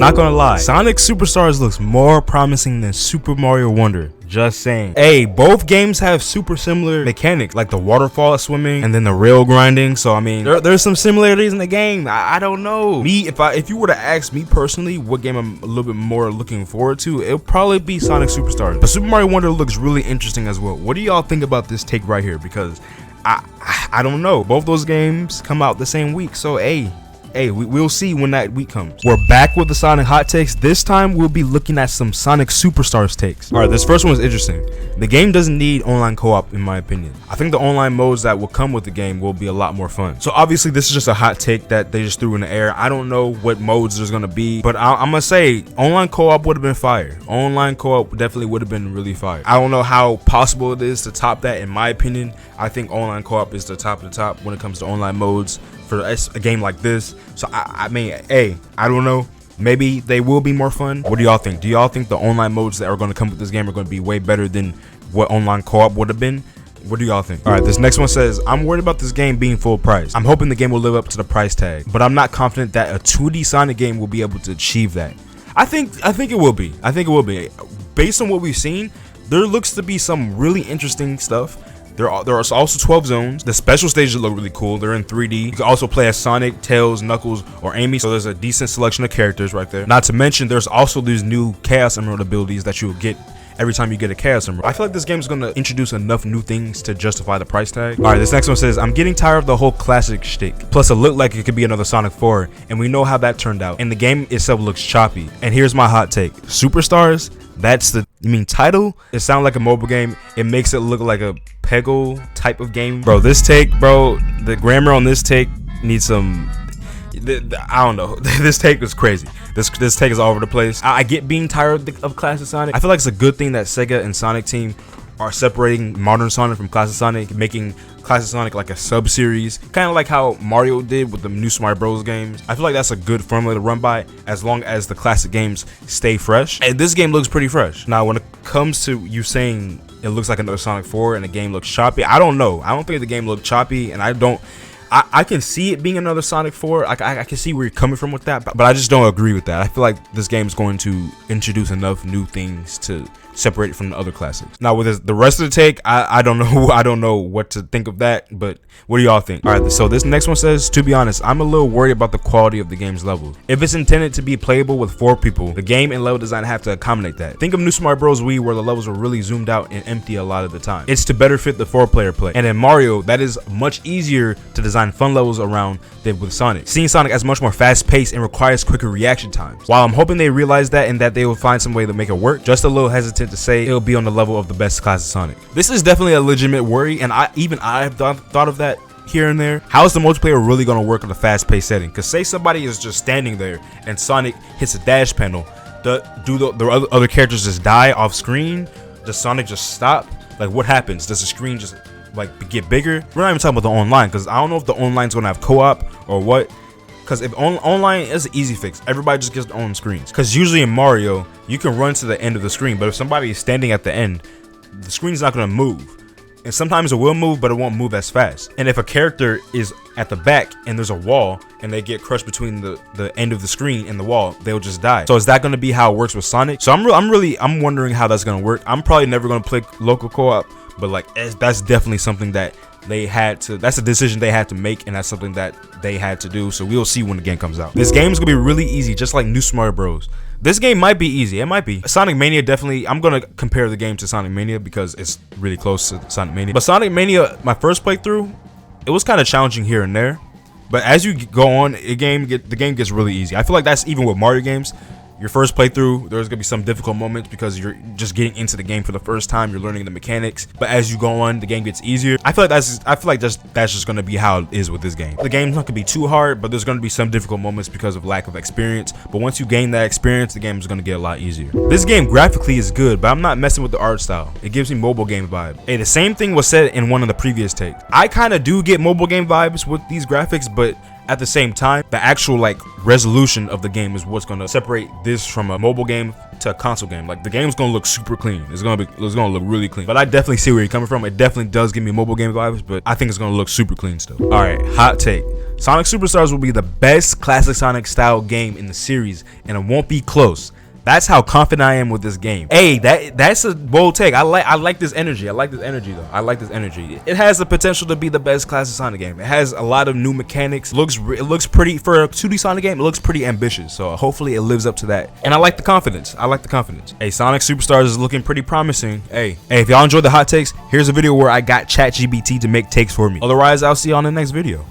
Not gonna lie, Sonic Superstars looks more promising than Super Mario Wonder. Just saying. Hey, both games have super similar mechanics, like the waterfall swimming and then the rail grinding. So I mean, there's some similarities in the game. I don't know. Me, if you were to ask me personally what game I'm a little bit more looking forward to, it'll probably be Sonic Superstars. But Super Mario Wonder looks really interesting as well. What do y'all think about this take right here? Because I don't know. Both those games come out the same week. So hey, we'll see when that week comes. We're back with the Sonic hot takes. This time we'll be looking at some Sonic Superstars takes. All right, this first one is interesting. The game doesn't need online co-op in my opinion. I think the online modes that will come with the game will be a lot more fun. So obviously this is just a hot take that they just threw in the air. I don't know what modes there's gonna be, but I'm gonna say online co-op would have been fire. Online co-op definitely would have been really fire. I don't know how possible it is to top that in my opinion. I think online co-op is the top of the top when it comes to online modes for a game like this. So I mean, hey, I don't know. Maybe they will be more fun. What do y'all think? Do y'all think the online modes that are going to come with this game are going to be way better than what online co-op would have been? What do y'all think? All right, this next one says, I'm worried about this game being full price. I'm hoping the game will live up to the price tag, but I'm not confident that a 2D Sonic game will be able to achieve that. I think it will be. I think it will be. Based on what we've seen, there looks to be some really interesting stuff. There are also 12 zones. The special stages look really cool. They're in 3D. You can also play as Sonic, Tails, Knuckles, or Amy. So there's a decent selection of characters right there. Not to mention, there's also these new Chaos Emerald abilities that you'll get every time you get a Chaos Emerald. I feel like this game is going to introduce enough new things to justify the price tag. All right, this next one says, I'm getting tired of the whole classic shtick. Plus, it looked like it could be another Sonic 4, and we know how that turned out. And the game itself looks choppy. And here's my hot take. Superstars, that's the title. It sounds like a mobile game. It makes it look like a Peggle type of game. Bro, this take, bro, the grammar on this take needs some... I don't know. This take is crazy. This take is all over the place. I get being tired of classic Sonic. I feel like it's a good thing that Sega and Sonic Team are separating modern Sonic from classic Sonic, making classic Sonic like a sub-series, kind of like how Mario did with the new Super Mario Bros. Games. I feel like that's a good formula to run by as long as the classic games stay fresh. And this game looks pretty fresh. Now, when it comes to you saying it looks like another Sonic 4 and the game looks choppy, I don't know. I don't think the game looked choppy, and I can see it being another Sonic 4. I can see where you're coming from with that, but I just don't agree with that. I feel like this game is going to introduce enough new things to separate it from the other classics. Now with the rest of the take, I don't know. I don't know what to think of that, but what do y'all think? All right, so this next one says, to be honest, I'm a little worried about the quality of the game's level. If it's intended to be playable with 4 people, the game and level design have to accommodate that. Think of New Super Mario Bros. Wii, where the levels are really zoomed out and empty a lot of the time. It's to better fit the 4-player play. And in Mario, that is much easier to design fun levels around than with Sonic. Seeing Sonic as much more fast-paced and requires quicker reaction times. While I'm hoping they realize that and that they will find some way to make it work, just a little hesitant to say it'll be on the level of the best classic Sonic. This is definitely a legitimate worry, and I've thought of that here and there. How is the multiplayer really going to work in a fast-paced setting? Because say somebody is just standing there and Sonic hits a dash panel, do the other characters just die off screen? Does Sonic just stop? Like, what happens? Does the screen just like get bigger? We're not even talking about the online, because I don't know if the online's going to have co-op or what. Because if online is an easy fix, everybody just gets their own screens. Because usually in Mario, you can run to the end of the screen, but if somebody is standing at the end, the screen's not going to move. And sometimes it will move, but it won't move as fast. And if a character is at the back and there's a wall and they get crushed between the end of the screen and the wall, they'll just die. So is that going to be how it works with Sonic? So I'm wondering how that's going to work. I'm probably never going to play local co-op, but like that's definitely something that that's a decision they had to make, and that's something that they had to do. So we'll see when the game comes out. This game is gonna be really easy, just like New Super Mario Bros. This game might be easy. It might be. Sonic Mania, definitely. I'm gonna compare the game to Sonic Mania because it's really close to Sonic Mania. But Sonic Mania, my first playthrough, it was kind of challenging here and there. But as you go on, the game gets really easy. I feel like that's even with Mario games. Your first playthrough, there's gonna be some difficult moments because you're just getting into the game for the first time. You're learning the mechanics, but as you go on, the game gets easier. I feel like that's just gonna be how it is with this game. The game's not gonna be too hard, but there's gonna be some difficult moments because of lack of experience. But once you gain that experience, the game is gonna get a lot easier. This game graphically is good, but I'm not messing with the art style. It gives me mobile game vibe. Hey, the same thing was said in one of the previous takes. I kind of do get mobile game vibes with these graphics, but at the same time, the actual like resolution of the game is what's gonna separate this from a mobile game to a console game. Like the game's gonna look super clean. It's gonna look really clean. But I definitely see where you're coming from. It definitely does give me mobile game vibes, but I think it's gonna look super clean still. All right, hot take. Sonic Superstars will be the best classic Sonic style game in the series, and it won't be close. That's how confident I am with this game. Hey, that's a bold take. I like this energy. I like this energy though. I like this energy. It has the potential to be the best classic Sonic game. It has a lot of new mechanics. It looks pretty for a 2D Sonic game. It looks pretty ambitious. So hopefully it lives up to that. And I like the confidence. I like the confidence. Hey, Sonic Superstars is looking pretty promising. Hey, if y'all enjoyed the hot takes, here's a video where I got ChatGPT to make takes for me. Otherwise, I'll see you on the next video.